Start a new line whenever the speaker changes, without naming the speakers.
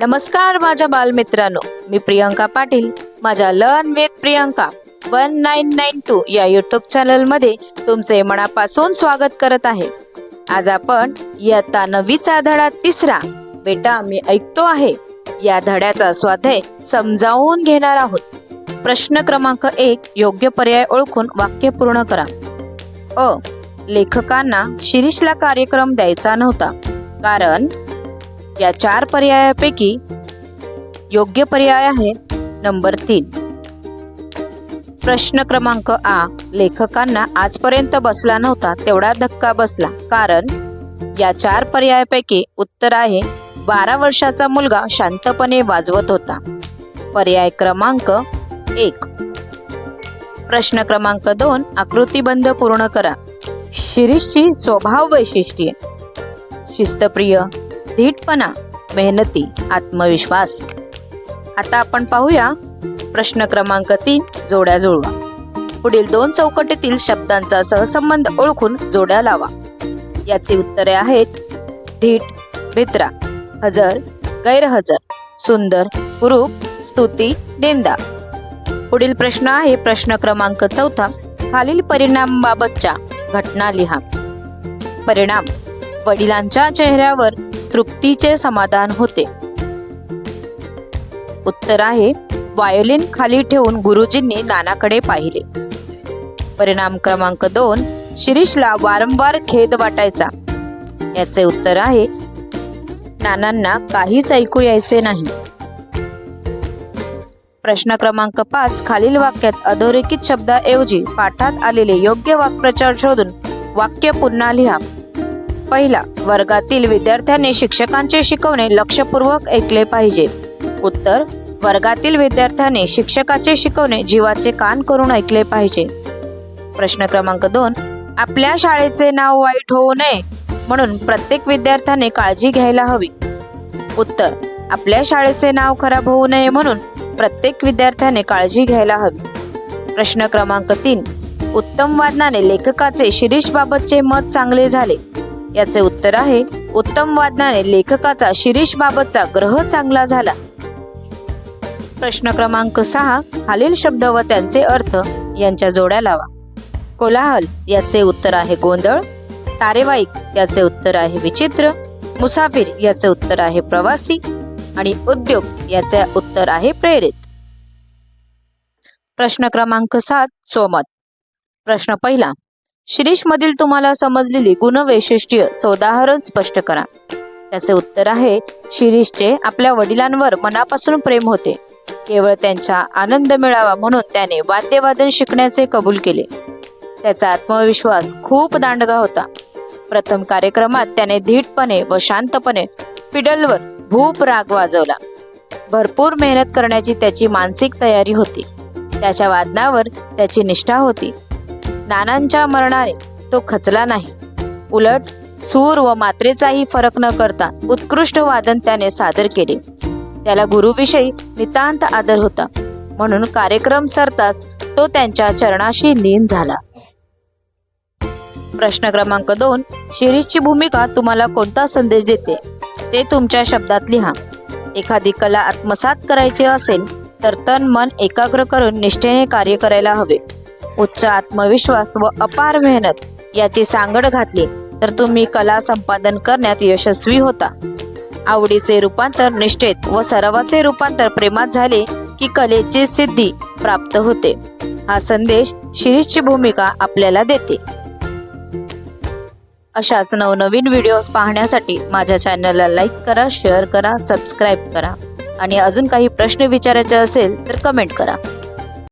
नमस्कार माझ्या बालमित्रांनो, मी प्रियंका पाटील माझ्या लर्न विथ प्रियंका 1992 या यूट्यूब चॅनल मध्ये तुमचे मनापासून स्वागत करत आहे। आज आपण इयत्ता 9वीचा धडा 3 बेटा मी ऐकतो आहे या धड्याचा स्वाध्याय समजावून घेणार आहोत। प्रश्न क्रमांक 1, योग्य पर्याय ओळखून वाक्य पूर्ण करा। अ, लेखकांना शिरीषला कार्यक्रम द्यायचा नव्हता कारण या 4 पर्यायापैकी योग्य पर्याय आहे नंबर 3। प्रश्न क्रमांक आ, लेखकांना आजपर्यंत बसला नव्हता तेवढा धक्का बसला कारण या 4 पर्यायापैकी उत्तर आहे 12 वर्षाचा मुलगा शांतपणे वाजवत होता। पर्याय क्रमांक 1। प्रश्न क्रमांक 2, आकृतिबंध पूर्ण करा। शिरीषची स्वभाव वैशिष्ट्ये: शिस्तप्रिय, धीटपणा, मेहनती, आत्मविश्वास। आता आपण पाहूया प्रश्न क्रमांक 3, जोड्या जुळवा। पुढील 2 चौकटीतील शब्दांचा सहसंबंध ओळखून जोड्या लावा। याची उत्तरे आहेत: धीट, भित्रा, हजर, गैरहजर, सुंदर, कुरूप, स्तुती, निंदा। पुढील प्रश्न आहे प्रश्न क्रमांक 4, खालील परिणामाबाबतच्या घटना लिहा। परिणाम: वडिलांच्या चेहऱ्यावर तृप्तीचे समाधान होते। उत्तर आहे व्हायोलिन खाली ठेवून गुरुजींनी नानाकडे पाहिले। परिणाम क्रमांक 2, शिरीषला वारंवार खेद वाटायचा। याचे उत्तर आहे नानांना काहीच ऐकू यायचे नाही। प्रश्न क्रमांक 5, खालील वाक्यात अधोरेखित शब्दाऐवजी पाठात आलेले योग्य वाक्प्रचार शोधून वाक्य पुन्हा लिहा। पहिला, वर्गातील विद्यार्थ्यांनी शिक्षकांचे शिकवणे लक्षपूर्वक ऐकले पाहिजे। उत्तर, वर्गातील विद्यार्थ्यांनी शिक्षकाचे शिकवणे जीवाचे कान करून ऐकले पाहिजे। प्रश्न क्रमांक 2, आपल्या शाळेचे नाव वाईट होऊ नये म्हणून प्रत्येक विद्यार्थ्याने काळजी घ्यायला हवी। उत्तर, आपल्या शाळेचे नाव खराब होऊ नये म्हणून प्रत्येक विद्यार्थ्याने काळजी घ्यायला हवी। प्रश्न क्रमांक 3, उत्तम वादनाने लेखकाचे शिरीषबाबतचे मत चांगले झाले। याचे उत्तर आहे उत्तम वादनाने लेखकाचा शिरीषबाबतचा ग्रह चांगला झाला। प्रश्न क्रमांक 6, खालील शब्द व त्यांचे अर्थ यांच्या जोड्या लावा। कोलाहल याचे उत्तर आहे गोंधळ, तारेवाईक याचे उत्तर आहे विचित्र, मुसाफिर याचे उत्तर आहे प्रवासी आणि उद्योग याचे उत्तर आहे प्रेरित। प्रश्न क्रमांक 7, स्वमत। प्रश्न पहिला, शिरीष मधील तुम्हाला समजलेली गुणवैशिष्ट्ये सोदाहरण स्पष्ट करा। त्याचे उत्तर आहे शिरीषचे आपल्या वडिलांवर मनापासून प्रेम होते। केवळ त्यांचा आनंद मिळावा म्हणून त्याने वाद्यवादन शिकण्याचे कबूल केले। त्याचा आत्मविश्वास खूप दांडगा होता। प्रथम कार्यक्रमात त्याने धीटपणे व शांतपणे फिडलवर भूप राग वाजवला। भरपूर मेहनत करण्याची त्याची मानसिक तयारी होती। त्याच्या वादनावर त्याची निष्ठा होती। नानांच्या मरणाने तो खचला नाही, उलट सूर व मात्रेचाही फरक न करता उत्कृष्ट वादन त्याने सादर केले। त्याला गुरुविषयी नितांत आदर होता म्हणून कार्यक्रम सरताच तो त्यांच्या चरणाशी लीन झाला। प्रश्न क्रमांक 2, शिरीषची भूमिका तुम्हाला कोणता संदेश देते ते तुमच्या शब्दात लिहा। एखादी कला आत्मसात करायची असेल तर तन मन एकाग्र करून निष्ठेने कार्य करायला हवे। उच्च आत्मविश्वास व अपार मेहनत याची सांगड घातली तर तुम्ही कला संपादन करण्यात यशस्वी होता। आवडीचे रूपांतर निष्ठेत व सरावाचे रूपांतर प्रेमात झाले की कलेची सिद्धी प्राप्त होते। हा संदेश शिरीषची भूमिका आपल्याला देते। अशाच नवनवीन व्हिडिओज पाहण्यासाठी माझ्या चॅनलला लाईक करा, शेअर करा, सबस्क्राईब करा आणि अजून काही प्रश्न विचारायचे असेल तर कमेंट करा।